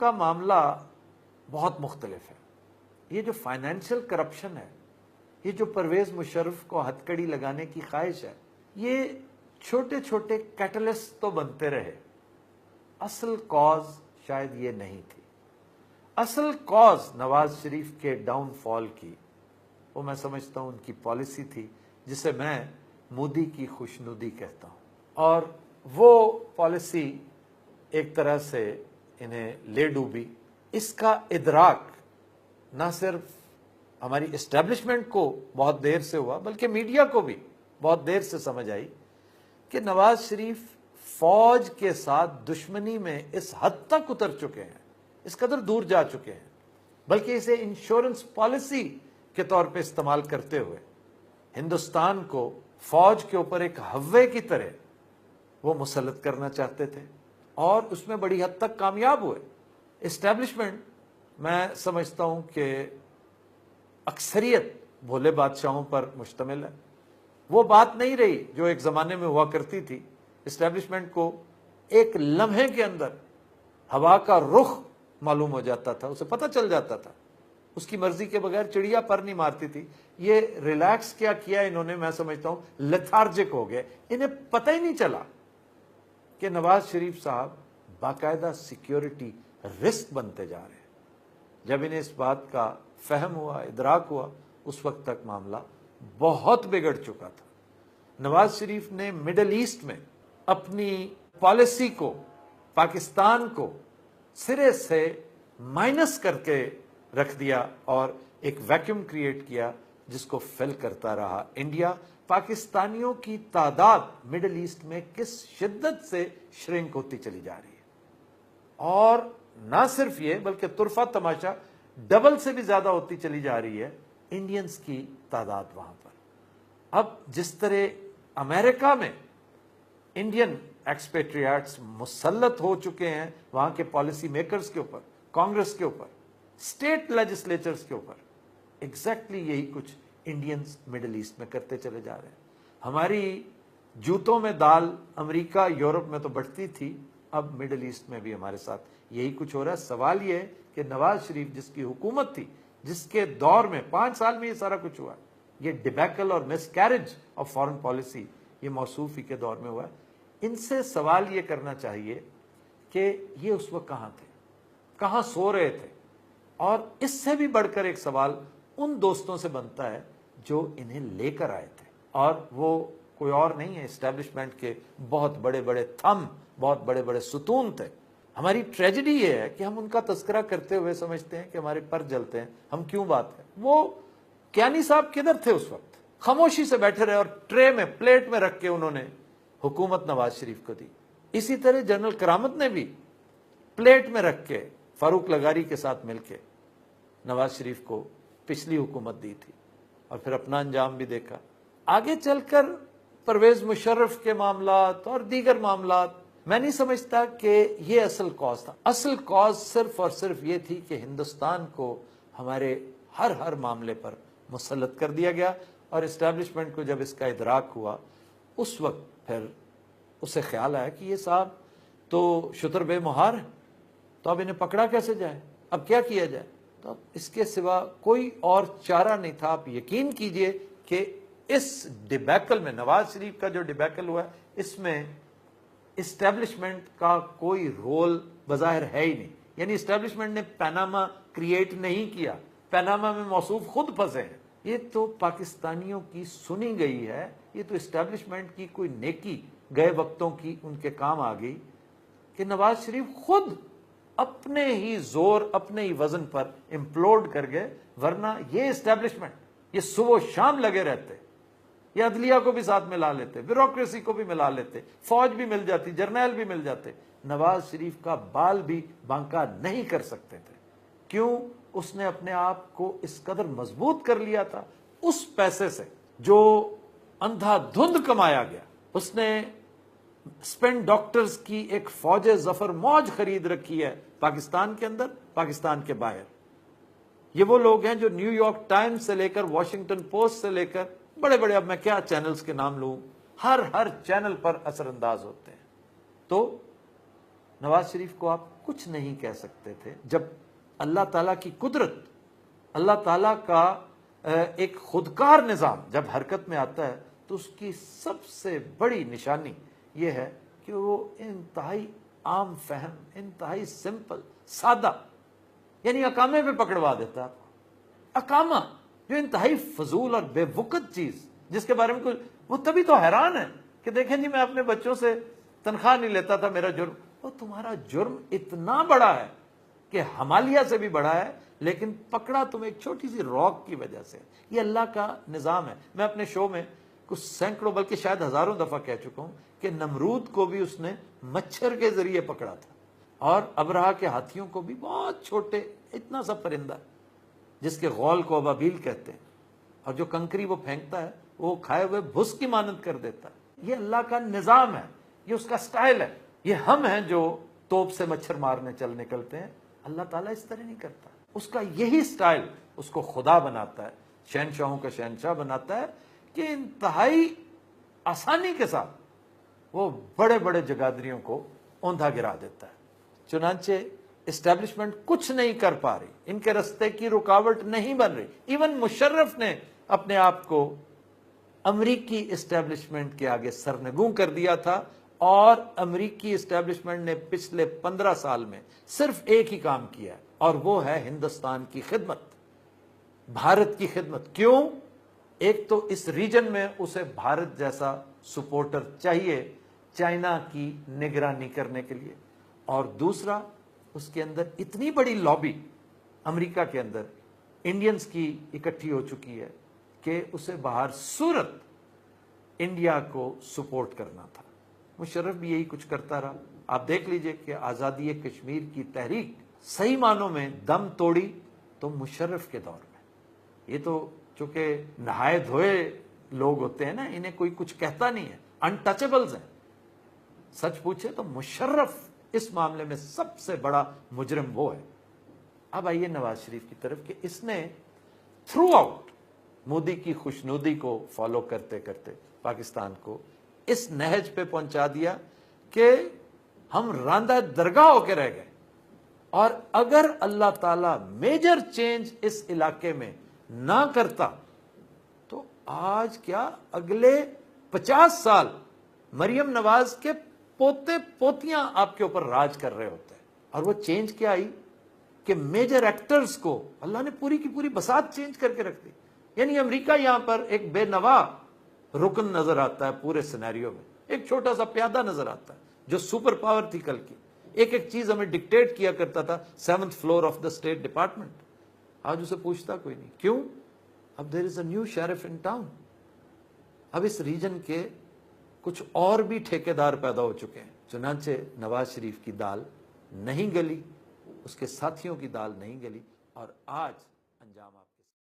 کا معاملہ بہت مختلف ہے. یہ جو فائنینشیل کرپشن ہے، یہ جو پرویز مشرف کو ہتھ کڑی لگانے کی خواہش ہے، یہ چھوٹے چھوٹے کیٹلسٹ تو بنتے رہے. اصل کاز شاید یہ نہیں تھی. اصل کاز نواز شریف کے ڈاؤن فال کی، وہ میں سمجھتا ہوں ان کی پالیسی تھی، جسے میں مودی کی خوشنودی کہتا ہوں. اور وہ پالیسی ایک طرح سے انہیں لے ڈوبی. اس کا ادراک نہ صرف ہماری اسٹیبلشمنٹ کو بہت دیر سے ہوا، بلکہ میڈیا کو بھی بہت دیر سے سمجھ آئی کہ نواز شریف فوج کے ساتھ دشمنی میں اس حد تک اتر چکے ہیں، اس قدر دور جا چکے ہیں، بلکہ اسے انشورنس پالیسی کے طور پہ استعمال کرتے ہوئے ہندوستان کو فوج کے اوپر ایک ہوے کی طرح وہ مسلط کرنا چاہتے تھے، اور اس میں بڑی حد تک کامیاب ہوئے. اسٹیبلشمنٹ میں سمجھتا ہوں کہ اکثریت بھولے بادشاہوں پر مشتمل ہے. وہ بات نہیں رہی جو ایک زمانے میں ہوا کرتی تھی. اسٹیبلشمنٹ کو ایک لمحے کے اندر ہوا کا رخ معلوم ہو جاتا تھا، اسے پتہ چل جاتا تھا. اس کی مرضی کے بغیر چڑیا پر نہیں مارتی تھی. یہ ریلیکس کیا انہوں نے، میں سمجھتا ہوں لیتھارجک ہو گئے. انہیں پتہ ہی نہیں چلا کہ نواز شریف صاحب باقاعدہ سیکیورٹی رسک بنتے جا رہے ہیں. جب انہیں اس بات کا فہم ہوا، ادراک ہوا، اس وقت تک معاملہ بہت بگڑ چکا تھا. نواز شریف نے مڈل ایسٹ میں اپنی پالیسی کو، پاکستان کو سرے سے مائنس کر کے رکھ دیا اور ایک ویکیوم کریٹ کیا جس کو فل کرتا رہا انڈیا. پاکستانیوں کی تعداد مڈل ایسٹ میں کس شدت سے شرنک ہوتی چلی جا رہی ہے، اور نہ صرف یہ بلکہ طرفہ تماشا ڈبل سے بھی زیادہ ہوتی چلی جا رہی ہے انڈینز کی تعداد وہاں پر. اب جس طرح امریکہ میں انڈین ایکسپیٹریٹس مسلط ہو چکے ہیں وہاں کے پالیسی میکرز کے اوپر، کانگریس کے اوپر، اسٹیٹ لیجسلیچرز کے اوپر، ایگزیکٹلی یہی کچھ انڈینز مڈل ایسٹ میں کرتے چلے جا رہے ہیں. ہماری جوتوں میں دال امریکہ یورپ میں تو بٹتی تھی، اب مڈل ایسٹ میں بھی ہمارے ساتھ یہی کچھ ہو رہا ہے. سوال یہ ہے کہ نواز شریف جس کی حکومت تھی، جس کے دور میں 5 سال میں یہ سارا کچھ ہوا، یہ ڈیبیکل اور مس کیریج آف فارن پالیسی یہ موصوف ہی کے دور میں ہوا ہے. ان سے سوال یہ کرنا چاہیے کہ یہ اس وقت کہاں تھے، کہاں سو رہے تھے. اور اس سے بھی بڑھ کر ایک سوال ان دوستوں سے بنتا ہے جو انہیں لے کر آئے تھے، اور وہ کوئی اور نہیں ہے، اسٹیبلشمنٹ کے بہت بڑے بڑے تھم، بہت بڑے بڑے ستون تھے. ہماری ٹریجڈی یہ ہے کہ ہم ان کا تذکرہ کرتے ہوئے سمجھتے ہیں کہ ہمارے پر جلتے ہیں. ہم کیوں بات کریں؟ وہ کیانی صاحب کدھر تھے اس وقت؟ خاموشی سے بیٹھے رہے اور ٹرے میں، پلیٹ میں رکھ کے انہوں نے حکومت نواز شریف کو دی. اسی طرح جنرل کرامت نے بھی پلیٹ میں رکھ کے فاروق لغاری کے ساتھ مل کے نواز شریف کو پچھلی حکومت دی تھی، اور پھر اپنا انجام بھی دیکھا. آگے چل کر پرویز مشرف کے معاملات اور دیگر معاملات، میں نہیں سمجھتا کہ یہ اصل کاز تھا. اصل کاز صرف اور صرف یہ تھی کہ ہندوستان کو ہمارے ہر معاملے پر مسلط کر دیا گیا، اور اسٹیبلشمنٹ کو جب اس کا ادراک ہوا، اس وقت پھر اسے خیال آیا کہ یہ صاحب تو شتر بے مہار ہے، تو اب انہیں پکڑا کیسے جائے، اب کیا کیا جائے. تو اب اس کے سوا کوئی اور چارہ نہیں تھا. آپ یقین کیجئے کہ اس ڈیبیکل میں، نواز شریف کا جو ڈیبیکل ہوا ہے، اس میں اسٹیبلشمنٹ کا کوئی رول بظاہر ہے ہی نہیں. یعنی اسٹیبلشمنٹ نے پیناما کریٹ نہیں کیا، پیناما میں موصوف خود پھنسے ہیں. یہ تو پاکستانیوں کی سنی گئی ہے، یہ تو اسٹیبلشمنٹ کی کوئی نیکی گئے وقتوں کی ان کے کام آ گئی کہ نواز شریف خود اپنے ہی زور، اپنے ہی وزن پر امپلوڈ کر گئے. ورنہ یہ اسٹیبلشمنٹ یہ صبح و شام لگے رہتے، یہ عدلیہ کو بھی ساتھ ملا لیتے، بیوروکریسی کو بھی ملا لیتے، فوج بھی مل جاتی، جرنیل بھی مل جاتے، نواز شریف کا بال بھی بانکا نہیں کر سکتے تھے. کیوں؟ اس نے اپنے آپ کو اس قدر مضبوط کر لیا تھا اس پیسے سے جو اندھا دھند کمایا گیا. اس نے اسپین ڈاکٹرز کی ایک فوج ظفر موج خرید رکھی ہے پاکستان کے اندر، پاکستان کے باہر. یہ وہ لوگ ہیں جو نیو یارک ٹائمز سے لے کر واشنگٹن پوسٹ سے لے کر بڑے بڑے، اب میں کیا چینلز کے نام لوں، ہر چینل پر اثر انداز ہوتے ہیں. تو نواز شریف کو آپ کچھ نہیں کہہ سکتے تھے جب اللہ تعالیٰ کی قدرت، اللہ تعالیٰ کا ایک خودکار نظام جب حرکت میں آتا ہے تو اس کی سب سے بڑی نشانی یہ ہے کہ وہ انتہائی عام فہم، انتہائی سمپل، سادہ، یعنی اقامے پہ پکڑوا دیتا ہے آپ کو۔ اقامہ جو انتہائی فضول اور بے وقت چیز، جس کے بارے میں کوئی، وہ تبھی تو حیران ہے کہ دیکھیں جی میں اپنے بچوں سے تنخواہ نہیں لیتا تھا، میرا جرم، وہ تمہارا جرم اتنا بڑا ہے کہ ہمالیہ سے بھی بڑا ہے، لیکن پکڑا تم ایک چھوٹی سی راک کی وجہ سے۔ یہ اللہ کا نظام ہے۔ میں اپنے شو میں کچھ سینکڑوں بلکہ شاید ہزاروں دفعہ کہہ چکا ہوں کہ نمرود کو بھی اس نے مچھر کے ذریعے پکڑا تھا، اور ابرہا کے ہاتھیوں کو بھی، بہت چھوٹے اتنا سا پرندہ جس کے غول کو ابابیل کہتے ہیں، اور جو کنکری وہ پھینکتا ہے وہ کھائے ہوئے بھس کی مانند کر دیتا ہے۔ یہ اللہ کا نظام ہے، یہ اس کا سٹائل ہے۔ یہ ہم ہیں جو توپ سے مچھر مارنے چل نکلتے ہیں، اللہ تعالیٰ اس طرح نہیں کرتا۔ اس کا یہی سٹائل اس کو خدا بناتا ہے، شہنشاہوں کا شہنشاہ بناتا ہے کہ انتہائی آسانی کے ساتھ وہ بڑے بڑے جگادریوں کو اوندھا گرا دیتا ہے۔ چنانچہ اسٹیبلشمنٹ کچھ نہیں کر پا رہی، ان کے رستے کی رکاوٹ نہیں بن رہی۔ ایون مشرف نے اپنے آپ کو امریکی اسٹیبلشمنٹ کے آگے سرنگوں کر دیا تھا، اور امریکی اسٹیبلشمنٹ نے پچھلے 15 سال میں صرف ایک ہی کام کیا ہے، اور وہ ہے ہندوستان کی خدمت، بھارت کی خدمت۔ کیوں؟ ایک تو اس ریجن میں اسے بھارت جیسا سپورٹر چاہیے چائنا کی نگرانی کرنے کے لیے، اور دوسرا اس کے اندر اتنی بڑی لابی امریکہ کے اندر انڈینز کی اکٹھی ہو چکی ہے کہ اسے باہر صورت انڈیا کو سپورٹ کرنا تھا۔ مشرف بھی یہی کچھ کرتا رہا۔ آپ دیکھ لیجئے کہ آزادی کشمیر کی تحریک صحیح معنوں میں دم توڑی تو مشرف کے دور میں۔ یہ تو چونکہ نہائے دھوئے لوگ ہوتے ہیں نا، انہیں کوئی کچھ کہتا نہیں ہے، انٹچیبلز ہیں۔ سچ پوچھے تو مشرف اس معاملے میں سب سے بڑا مجرم وہ ہے۔ اب آئیے نواز شریف کی طرف کہ اس نے تھرو آؤٹ مودی کی خوشنودی کو فالو کرتے کرتے پاکستان کو اس نہج پہ پہنچا دیا کہ ہم راندہ درگاہ ہو کے رہ گئے، اور اگر اللہ تعالیٰ میجر چینج اس علاقے میں نہ کرتا تو آج کیا اگلے 50 سال مریم نواز کے پوتے پوتیاں آپ کے اوپر راج کر رہے ہوتے ہیں۔ اور وہ چینج کیا آئی کہ میجر ایکٹرز کو اللہ نے پوری کی پوری بساط چینج کر کے رکھ دی۔ یعنی امریکہ یہاں پر ایک بے نوا رکن نظر آتا ہے پورے سینیریو میں، ایک چھوٹا سا پیادہ نظر آتا ہے جو سپر پاور تھی کل کی، ایک ایک چیز ہمیں ڈکٹیٹ کیا کرتا تھا 7th floor of the state department. آج اسے پوچھتا کوئی نہیں۔ کیوں؟ اب there is a new sheriff in town. اب اس ریجن کے کچھ اور بھی ٹھیکیدار پیدا ہو چکے ہیں۔ چنانچہ نواز شریف کی دال نہیں گلی، اس کے ساتھیوں کی دال نہیں گلی، اور آج انجام